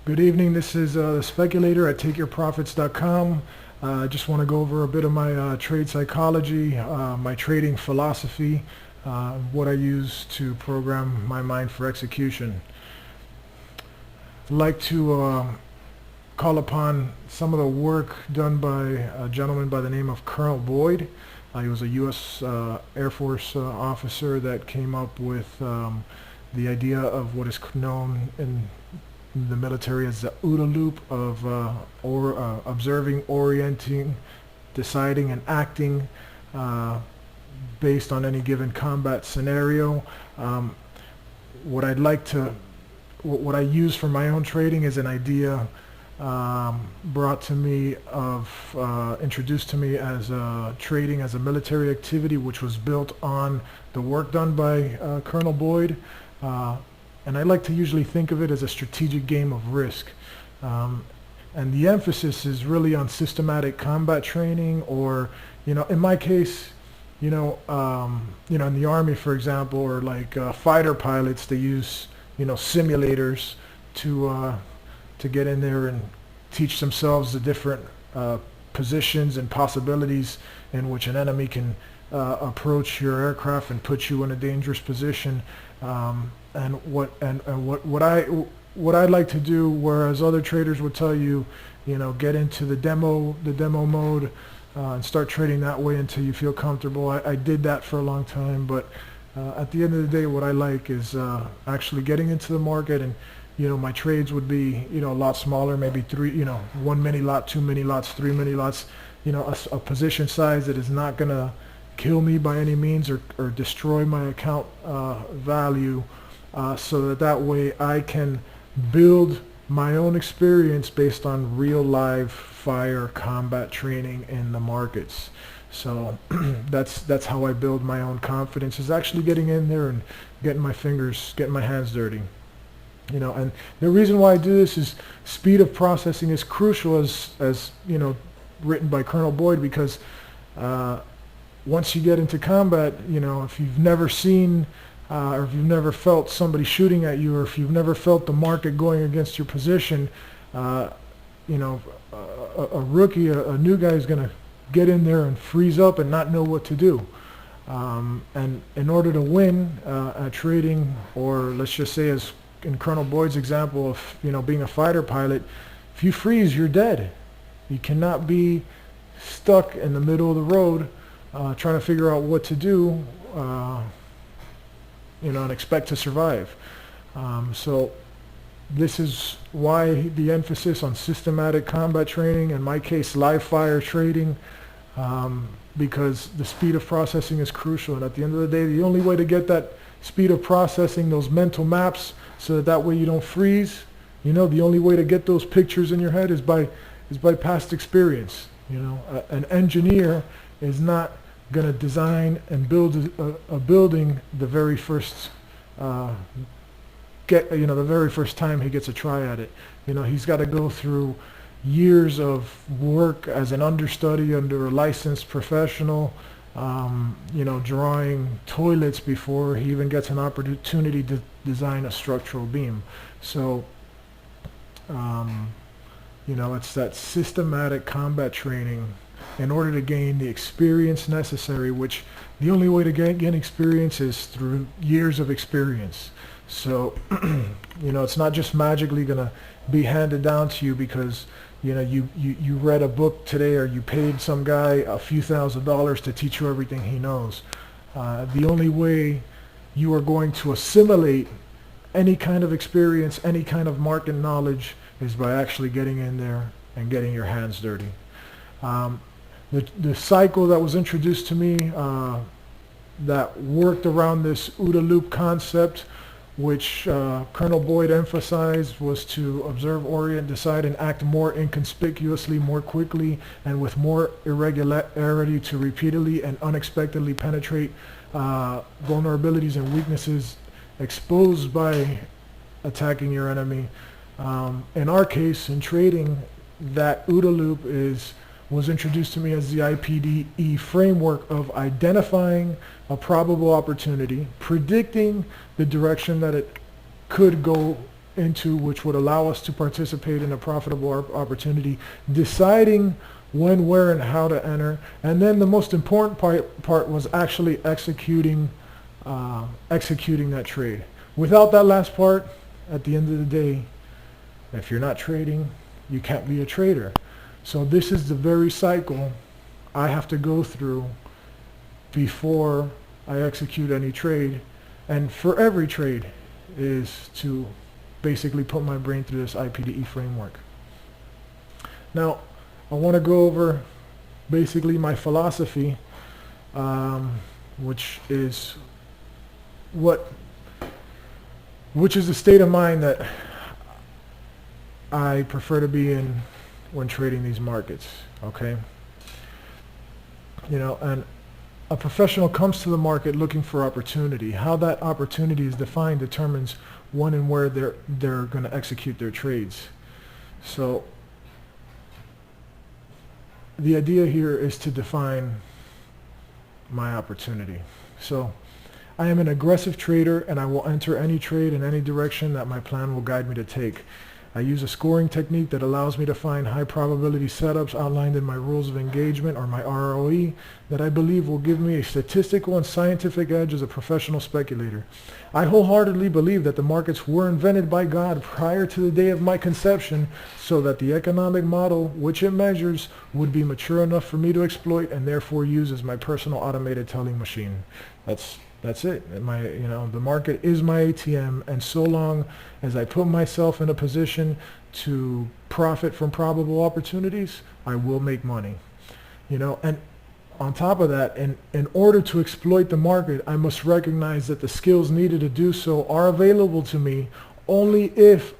Good evening. This is the Speculator at TakeYourProfits.com. I just want to go over a bit of my trade psychology, my trading philosophy, what I use to program my mind for execution. I'd like to call upon some of the work done by a gentleman by the name of Col Boyd. He was a U.S. Air Force officer that came up with the idea of what is known in the military as the OODA loop of observing, orienting, deciding, and acting based on any given combat scenario. What I'd like to, what I use for my own trading is an idea brought to me introduced to me as trading as a military activity, which was built on the work done by Colonel Boyd. And I like to usually think of it as a strategic game of risk. And the emphasis is really on systematic combat training, or, in my case, in the Army, for example, or like fighter pilots, they use, simulators to get in there and teach themselves the different positions and possibilities in which an enemy can approach your aircraft and put you in a dangerous position. And what I'd like to do, whereas other traders would tell you, get into the demo mode and start trading that way until you feel comfortable. I did that for a long time, but at the end of the day, what I like is actually getting into the market, and my trades would be a lot smaller, maybe three, 1 mini lot, 2 mini lots, 3 mini lots, a position size that is not gonna kill me by any means or destroy my account value, so that way I can build my own experience based on real live fire combat training in the markets. So that's how I build my own confidence, is actually getting in there and getting my hands dirty. And the reason why I do this is speed of processing is crucial, as written by Colonel Boyd, because once you get into combat, if you've never seen or if you've never felt somebody shooting at you, or if you've never felt the market going against your position, a rookie, a new guy is going to get in there and freeze up and not know what to do. And in order to win at trading, or let's just say as in Colonel Boyd's example of being a fighter pilot, if you freeze, you're dead. You cannot be stuck in the middle of the road trying to figure out what to do, and expect to survive. So this is why the emphasis on systematic combat training, in my case live fire trading, because the speed of processing is crucial. And at the end of the day, the only way to get that speed of processing, those mental maps, so that way you don't freeze, the only way to get those pictures in your head is by past experience. An engineer is not going to design and build a building the very first the very first time he gets a try at it. He's got to go through years of work as an understudy under a licensed professional, drawing toilets before he even gets an opportunity to design a structural beam. So it's that systematic combat training in order to gain the experience necessary, which the only way to gain experience is through years of experience. So it's not just magically going to be handed down to you because you read a book today, or you paid some guy a few $1,000s to teach you everything he knows. The only way you are going to assimilate any kind of experience, any kind of market knowledge, is by actually getting in there and getting your hands dirty. The cycle that was introduced to me that worked around this OODA loop concept, which Colonel Boyd emphasized, was to observe, orient, decide, and act more inconspicuously, more quickly, and with more irregularity to repeatedly and unexpectedly penetrate vulnerabilities and weaknesses exposed by attacking your enemy. In our case, in trading, that OODA loop was introduced to me as the IPDE framework of identifying a probable opportunity, predicting the direction that it could go into, which would allow us to participate in a profitable opportunity, deciding when, where, and how to enter. And then the most important part was actually executing that trade. Without that last part, at the end of the day, if you're not trading, you can't be a trader. So this is the very cycle I have to go through before I execute any trade. And for every trade is to basically put my brain through this IPDE framework. Now, I want to go over basically my philosophy, which is the state of mind that I prefer to be in when trading these markets, okay? You know, and a professional comes to the market looking for opportunity. How that opportunity is defined determines when and where they're going to execute their trades. So the idea here is to define my opportunity. So I am an aggressive trader, and I will enter any trade in any direction that my plan will guide me to take. I use a scoring technique that allows me to find high probability setups outlined in my rules of engagement, or my ROE, that I believe will give me a statistical and scientific edge as a professional speculator. I wholeheartedly believe that the markets were invented by God prior to the day of my conception, so that the economic model which it measures would be mature enough for me to exploit and therefore use as my personal automated telling machine. That's it. The market is my ATM, and so long as I put myself in a position to profit from probable opportunities, I will make money. And on top of that, in order to exploit the market, I must recognize that the skills needed to do so are available to me only if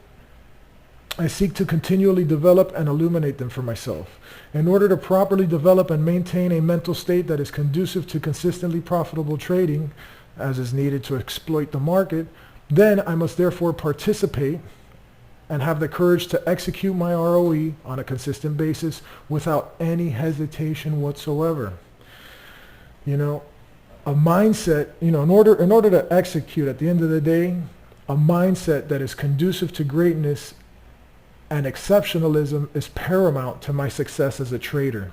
I seek to continually develop and illuminate them for myself. In order to properly develop and maintain a mental state that is conducive to consistently profitable trading, as is needed to exploit the market, then I must therefore participate and have the courage to execute my ROE on a consistent basis without any hesitation whatsoever. A mindset, in order to execute, at the end of the day, a mindset that is conducive to greatness and exceptionalism is paramount to my success as a trader.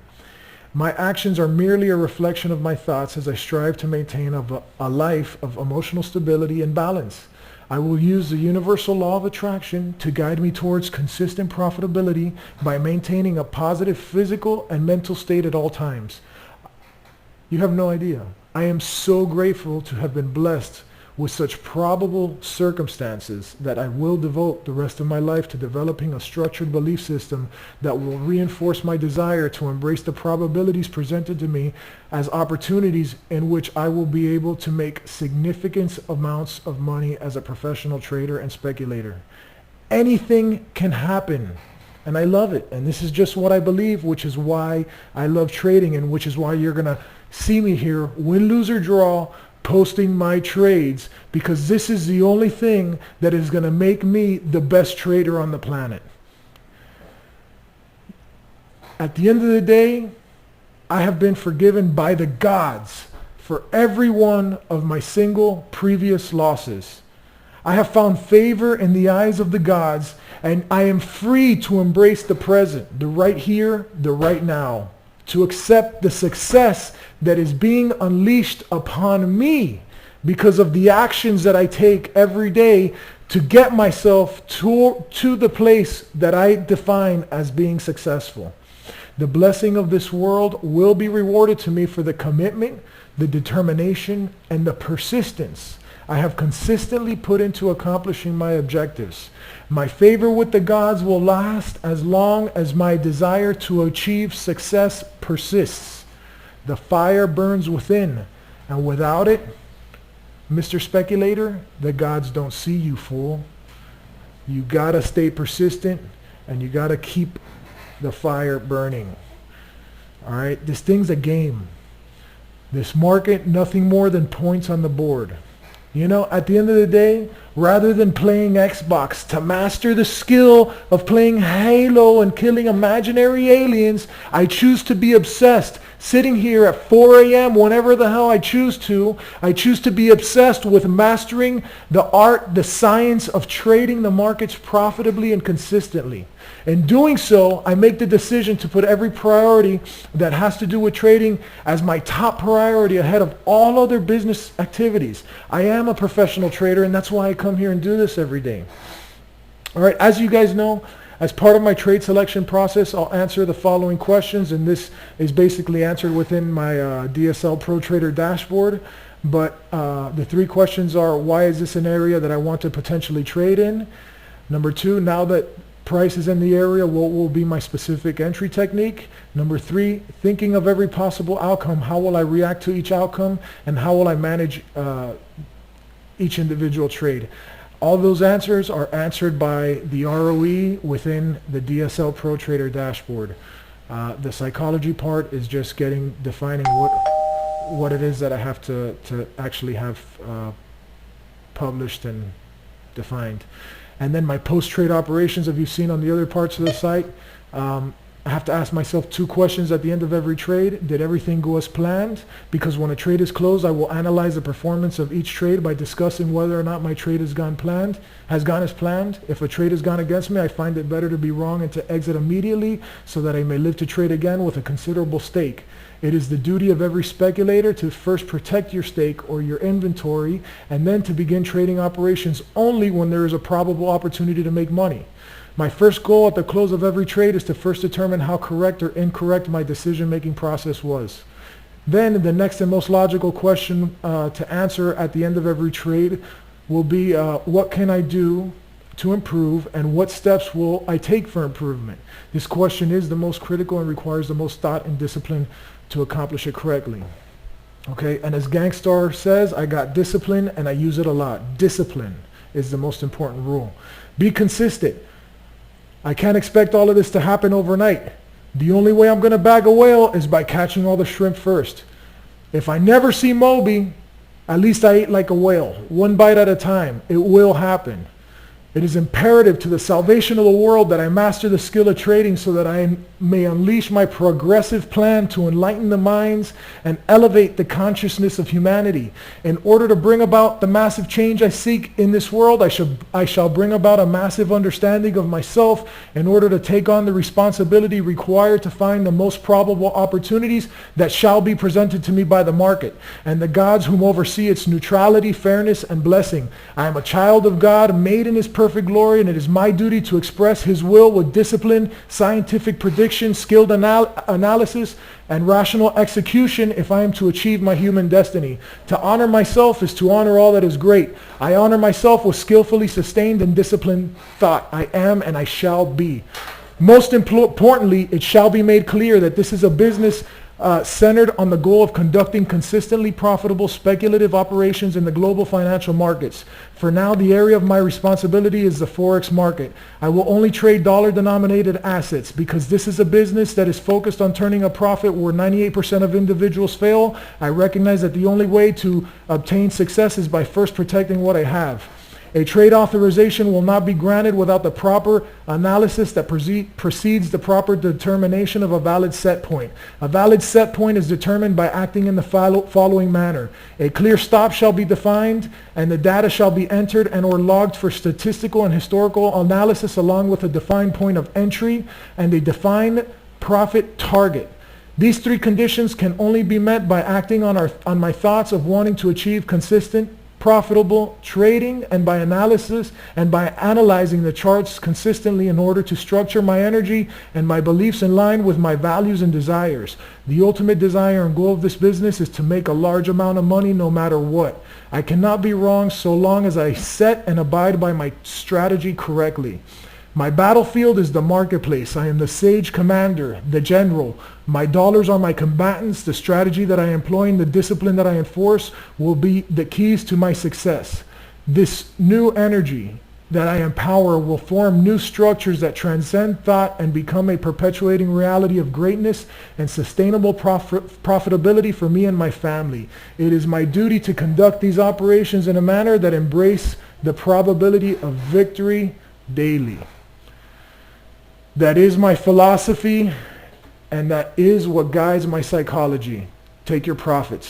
My actions are merely a reflection of my thoughts as I strive to maintain a life of emotional stability and balance. I will use the universal law of attraction to guide me towards consistent profitability by maintaining a positive physical and mental state at all times. You have no idea. I am so grateful to have been blessed with such probable circumstances that I will devote the rest of my life to developing a structured belief system that will reinforce my desire to embrace the probabilities presented to me as opportunities in which I will be able to make significant amounts of money as a professional trader and speculator. Anything can happen, and I love it. And this is just what I believe, which is why I love trading, and which is why you're going to see me here, win, lose, or draw, posting my trades, because this is the only thing that is going to make me the best trader on the planet. At the end of the day, I have been forgiven by the gods for every one of my single previous losses. I have found favor in the eyes of the gods, and I am free to embrace the present, the right here, the right now, to accept the success that is being unleashed upon me because of the actions that I take every day to get myself to the place that I define as being successful. The blessing of this world will be rewarded to me for the commitment, the determination, and the persistence I have consistently put into accomplishing my objectives. My favor with the gods will last as long as my desire to achieve success persists. The fire burns within, and without it, Mr. Speculator, the gods don't see you, fool. You gotta stay persistent, and you gotta keep the fire burning. All right, this thing's a game. This market, nothing more than points on the board. At the end of the day, rather than playing Xbox. To master the skill of playing Halo and killing imaginary aliens, I choose to be obsessed. Sitting here at 4 a.m. whenever the hell I choose to be obsessed with mastering the art, the science of trading the markets profitably and consistently. In doing so, I make the decision to put every priority that has to do with trading as my top priority ahead of all other business activities. I am a professional trader, and that's why I come here and do this every day. All right, as you guys know, as part of my trade selection process, I'll answer the following questions, and this is basically answered within my DSL Pro Trader dashboard. But the three questions are, why is this an area that I want to potentially trade in? Number two, now that price is in the area, what will be my specific entry technique? Number three, thinking of every possible outcome, how will I react to each outcome, and how will I manage each individual trade? All those answers are answered by the ROE within the DSL Pro Trader dashboard. The psychology part is just defining what it is that I have to actually have published and defined. And then my post-trade operations, if you've seen on the other parts of the site, I have to ask myself two questions at the end of every trade. Did everything go as planned? Because when a trade is closed, I will analyze the performance of each trade by discussing whether or not my trade has gone as planned. If a trade has gone against me, I find it better to be wrong and to exit immediately so that I may live to trade again with a considerable stake. It is the duty of every speculator to first protect your stake or your inventory, and then to begin trading operations only when there is a probable opportunity to make money. My first goal at the close of every trade is to first determine how correct or incorrect my decision-making process was. Then the next and most logical question to answer at the end of every trade will be, what can I do to improve, and what steps will I take for improvement? This question is the most critical and requires the most thought and discipline to accomplish it correctly. Okay, and as Gangstar says, I got discipline and I use it a lot. Discipline is the most important rule. Be consistent. I can't expect all of this to happen overnight. The only way I'm going to bag a whale is by catching all the shrimp first. If I never see Moby, at least I ate like a whale, one bite at a time. It will happen. It is imperative to the salvation of the world that I master the skill of trading so that I may unleash my progressive plan to enlighten the minds and elevate the consciousness of humanity. In order to bring about the massive change I seek in this world, I shall bring about a massive understanding of myself in order to take on the responsibility required to find the most probable opportunities that shall be presented to me by the market and the gods whom oversee its neutrality, fairness, and blessing. I am a child of God, made in his perfect glory, and it is my duty to express his will with discipline, scientific prediction, skilled analysis, and rational execution if I am to achieve my human destiny. To honor myself is to honor all that is great. I honor myself with skillfully sustained and disciplined thought. I am and I shall be. Most importantly, it shall be made clear that this is a business centered on the goal of conducting consistently profitable speculative operations in the global financial markets. For now, the area of my responsibility is the Forex market. I will only trade dollar-denominated assets because this is a business that is focused on turning a profit where 98% of individuals fail. I recognize that the only way to obtain success is by first protecting what I have. A trade authorization will not be granted without the proper analysis that precedes the proper determination of a valid set point. A valid set point is determined by acting in the following manner. A clear stop shall be defined, and the data shall be entered and or logged for statistical and historical analysis along with a defined point of entry and a defined profit target. These three conditions can only be met by acting on my thoughts of wanting to achieve consistent profitable trading, and by analysis and by analyzing the charts consistently in order to structure my energy and my beliefs in line with my values and desires. The ultimate desire and goal of this business is to make a large amount of money no matter what. I cannot be wrong so long as I set and abide by my strategy correctly. My battlefield is the marketplace. I am the sage commander, the general. My dollars are my combatants. The strategy that I employ and the discipline that I enforce will be the keys to my success. This new energy that I empower will form new structures that transcend thought and become a perpetuating reality of greatness and sustainable profitability for me and my family. It is my duty to conduct these operations in a manner that embrace the probability of victory daily. That is my philosophy, and that is what guides my psychology. Take your profits.